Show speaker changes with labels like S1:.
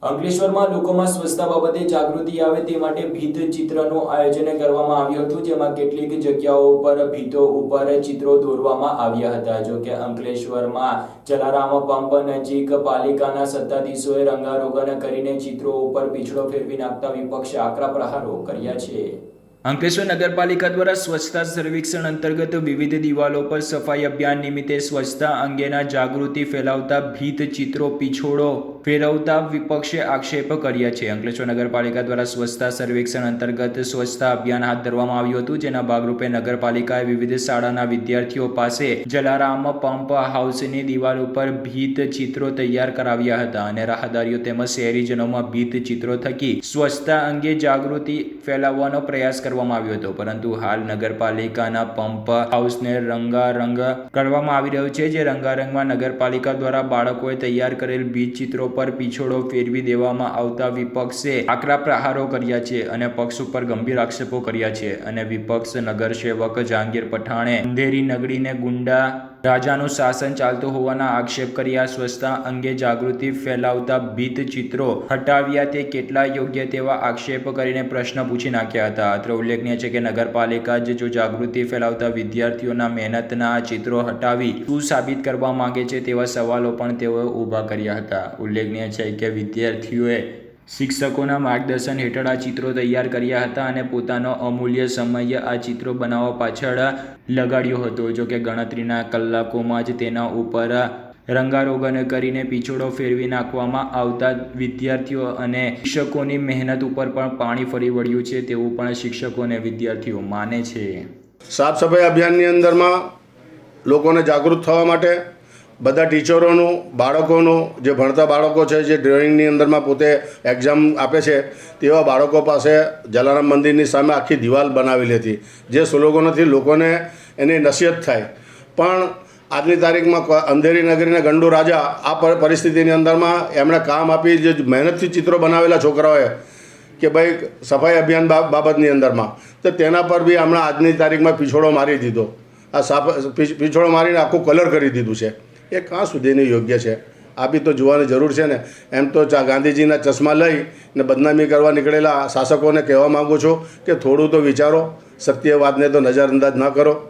S1: અંકલેશ્વરમાં લોકોમાં સ્વચ્છતા બાબતે જાગૃતિ આવે તે માટે ભીત ચિત્રનું આયોજન કરવામાં આવ્યું હતું, જેમાં કેટલીક જગ્યાઓ પર ભીતો ઉપર ચિત્રો દોરવામાં આવ્યા હતા। જો કે અંકલેશ્વરમાં જલારામ પંપ નજીક પાલિકાના સત્તાધીશોએ રંગારોગન કરીને ચિત્રો ઉપર પીછડો ફેરવી નાખતા વિપક્ષે આકરા પ્રહારો કર્યા છે। અંકલેશ્વર નગરપાલિકા દ્વારા સ્વચ્છતા સર્વેક્ષણ અંતર્ગત વિવિધ દિવાલો પર સફાઈ અભિયાન નિમિત્તે સ્વચ્છતા અંગેના જાગૃતિ ફેલાવતા ભીત ચિત્રો પીછોડો ફેરવતા વિપક્ષે આક્ષેપ કર્યા છે। અંકલેશ્વર નગરપાલિકા દ્વારા સ્વચ્છતા સર્વેક્ષણ અંતર્ગત સ્વચ્છતા અભિયાન હાથ ધરવામાં આવ્યું હતું, જેના ભાગરૂપે નગરપાલિકાએ વિવિધ શાળાના વિદ્યાર્થીઓ પાસે જલારામ પંપ હાઉસની દિવાલ ઉપર ભીત ચિત્રો તૈયાર કરાવ્યા હતા અને રાહદારીઓ તેમજ શહેરીજનોમાં ભીત ચિત્રો થકી સ્વચ્છતા અંગે જાગૃતિ ફેલાવવાનો પ્રયાસ કરવામાં આવ્યો હતો, પરંતુ હાલ નગરપાલિકાના પંપ હાઉસને રંગારંગ કરવામાં આવી રહ્યો છે। જે રંગારંગમાં નગરપાલિકા દ્વારા બાળકોએ તૈયાર કરેલ ભીત ચિત્રો પર પીછોડો ફેરવી દેવામાં આવતા વિપક્ષે આકરા પ્રહારો કર્યા છે અને પક્ષ ઉપર ગંભીર આક્ષેપો કર્યા છે અને વિપક્ષ નગરસેવક જહાંગીર પઠાણે અંધેરી નગરીને ગુંડા રાજાનું શાસન ચાલતું હોવાના આક્ષેપ કર્યા। સ્વચ્છતા અંગે જાગૃતિ ફેલાવતા ભીત ચિત્રો હટાવ્યા તે કેટલા યોગ્ય તેવા આક્ષેપ કરીને પ્રશ્ન પૂછી નાખ્યા હતા। અત્રે ઉલ્લેખનીય છે કે નગરપાલિકા જો જાગૃતિ ફેલાવતા વિદ્યાર્થીઓના મહેનતના આ ચિત્રો હટાવી શું સાબિત કરવા માંગે છે તેવા સવાલો પણ તેઓએ ઊભા કર્યા હતા। ઉલ્લેખનીય છે કે વિદ્યાર્થીઓએ શિક્ષકોના માર્ગદર્શન હેઠળ આ ચિત્રો તૈયાર કર્યા હતા અને પોતાનો અમૂલ્ય સમય આ ચિત્રો બનાવવા પાછળ લગાડ્યો હતો। જો કે ગણતરીના કલાકોમાં જ તેના ઉપર રંગારોગન કરીને પીછોડો ફેરવી નાખવામાં આવતા વિદ્યાર્થીઓ અને શિક્ષકોની મહેનત ઉપર પણ પાણી ફરી વળ્યું છે તેવું પણ શિક્ષકો અને વિદ્યાર્થીઓ માને છે।
S2: સાફ સફાઈ અભિયાનની અંદરમાં લોકોને જાગૃત થવા માટે બધા ટીચરોનું, બાળકોનું, જે ભણતા બાળકો છે, જે ડ્રોઈંગની અંદરમાં પોતે એક્ઝામ આપે છે તેવા બાળકો પાસે જલારામ મંદિરની સામે આખી દિવાલ બનાવેલી હતી, જે સ્લોગનોથી લોકોને એની નસીહત થાય। પણ આજની તારીખમાં અંધેરી નગરીના ગંડુ રાજા આ પરિસ્થિતિની અંદરમાં એમણે કામ આપી જે મહેનતથી ચિત્રો બનાવેલા છોકરાઓએ કે ભાઈ સફાઈ અભિયાન બાબતની અંદરમાં, તો તેના પર બી હમણાં આજની તારીખમાં પીછોડો મારી દીધો। આ પીછોડો મારીને આખું કલર કરી દીધું છે। એ ક્યાં સુધીની યોગ્ય છે? આ બી તો જોવાની જરૂર છે ને। એમ તો ગાંધીજીના ચશ્મા લઈને બદનામી કરવા નીકળેલા શાસકોને કહેવા માગું છું કે થોડું તો વિચારો, સત્ય વાતને તો નજરઅંદાજ ન કરો।